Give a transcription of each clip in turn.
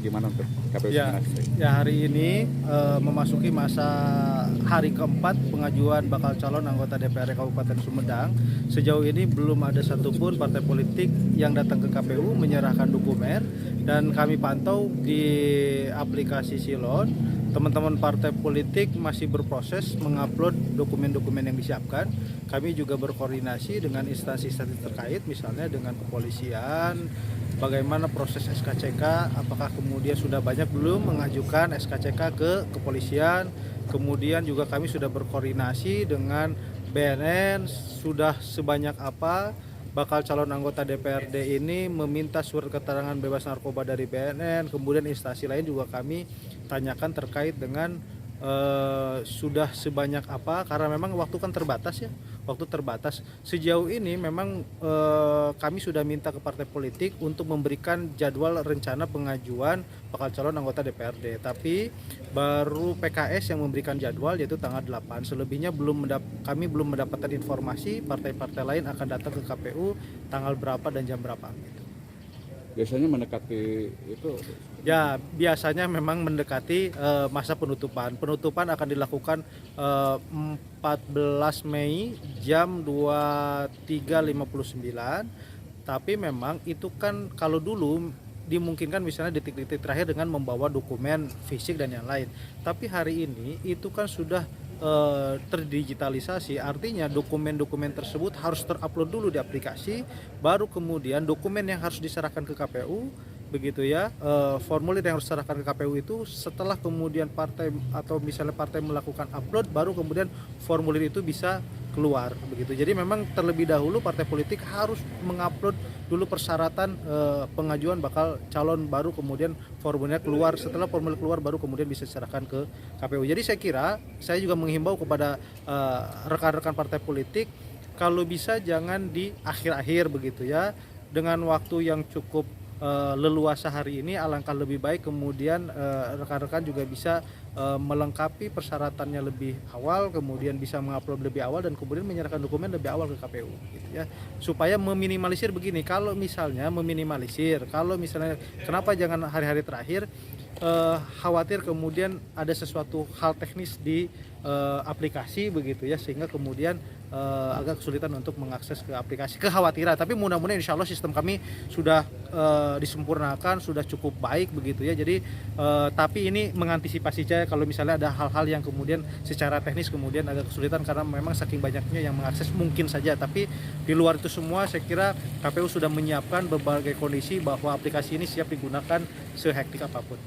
gimana untuk KPU Ya, Sumedang? ya hari ini memasuki masa hari keempat pengajuan bakal calon anggota DPRD Kabupaten Sumedang. Sejauh ini belum ada satupun partai politik yang datang ke KPU menyerahkan dokumen, dan kami pantau di aplikasi Silon, teman-teman partai politik masih berproses mengupload dokumen-dokumen yang disiapkan. Kami juga berkoordinasi dengan instansi-instansi terkait, misalnya dengan kepolisian, bagaimana proses SKCK, apakah kemudian sudah banyak belum mengajukan SKCK ke kepolisian. Kemudian juga kami sudah berkoordinasi dengan BNN, sudah sebanyak apa bakal calon anggota DPRD ini meminta surat keterangan bebas narkoba dari BNN. Kemudian instansi lain juga kami tanyakan terkait dengan sudah sebanyak apa, karena memang waktu kan terbatas ya, waktu terbatas. Sejauh ini memang kami sudah minta ke partai politik untuk memberikan jadwal rencana pengajuan bakal calon anggota DPRD, tapi baru PKS yang memberikan jadwal, yaitu tanggal 8. Selebihnya kami belum mendapatkan informasi partai-partai lain akan datang ke KPU tanggal berapa dan jam berapa gitu. Biasanya mendekati itu Ya, biasanya memang mendekati masa penutupan. Penutupan akan dilakukan 14 Mei jam 23.59. Tapi memang itu kan kalau dulu dimungkinkan misalnya detik-detik terakhir dengan membawa dokumen fisik dan yang lain. Tapi hari ini itu kan sudah terdigitalisasi, artinya dokumen-dokumen tersebut harus terupload dulu di aplikasi, baru kemudian dokumen yang harus diserahkan ke KPU, begitu ya. Formulir yang harus diserahkan ke KPU itu setelah kemudian partai atau misalnya partai melakukan upload, baru kemudian formulir itu bisa keluar, begitu. Jadi memang terlebih dahulu partai politik harus mengupload dulu persyaratan pengajuan bakal calon, baru kemudian formulir keluar. Setelah formulir keluar baru kemudian bisa diserahkan ke KPU. Jadi saya kira, saya juga menghimbau kepada rekan-rekan partai politik, kalau bisa jangan di akhir-akhir begitu ya, dengan waktu yang cukup leluasa hari ini, alangkah lebih baik kemudian rekan-rekan juga bisa melengkapi persyaratannya lebih awal, kemudian bisa mengupload lebih awal, dan kemudian menyerahkan dokumen lebih awal ke KPU gitu ya, supaya meminimalisir begini. Kalau misalnya kenapa jangan hari-hari terakhir, khawatir kemudian ada sesuatu hal teknis di aplikasi begitu ya, sehingga kemudian agak kesulitan untuk mengakses ke aplikasi, kekhawatiran. Tapi mudah-mudahan insya Allah sistem kami sudah disempurnakan, sudah cukup baik begitu ya. Jadi tapi ini mengantisipasi saja kalau misalnya ada hal-hal yang kemudian secara teknis kemudian agak kesulitan, karena memang saking banyaknya yang mengakses, mungkin saja. Tapi di luar itu semua saya kira KPU sudah menyiapkan berbagai kondisi bahwa aplikasi ini siap digunakan sehektik apapun.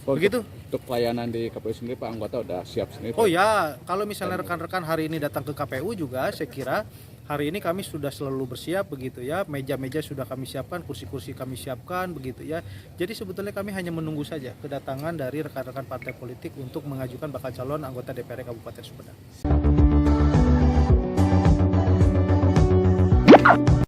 Begitu. Untuk pelayanan di KPU sendiri, Pak, anggota udah siap sendiri? Oh ya, kalau misalnya rekan-rekan hari ini datang ke KPU juga, saya kira hari ini kami sudah selalu bersiap begitu ya. Meja-meja sudah kami siapkan, kursi-kursi kami siapkan begitu ya. Jadi sebetulnya kami hanya menunggu saja kedatangan dari rekan-rekan partai politik untuk mengajukan bakal calon anggota DPRD Kabupaten Sumedang.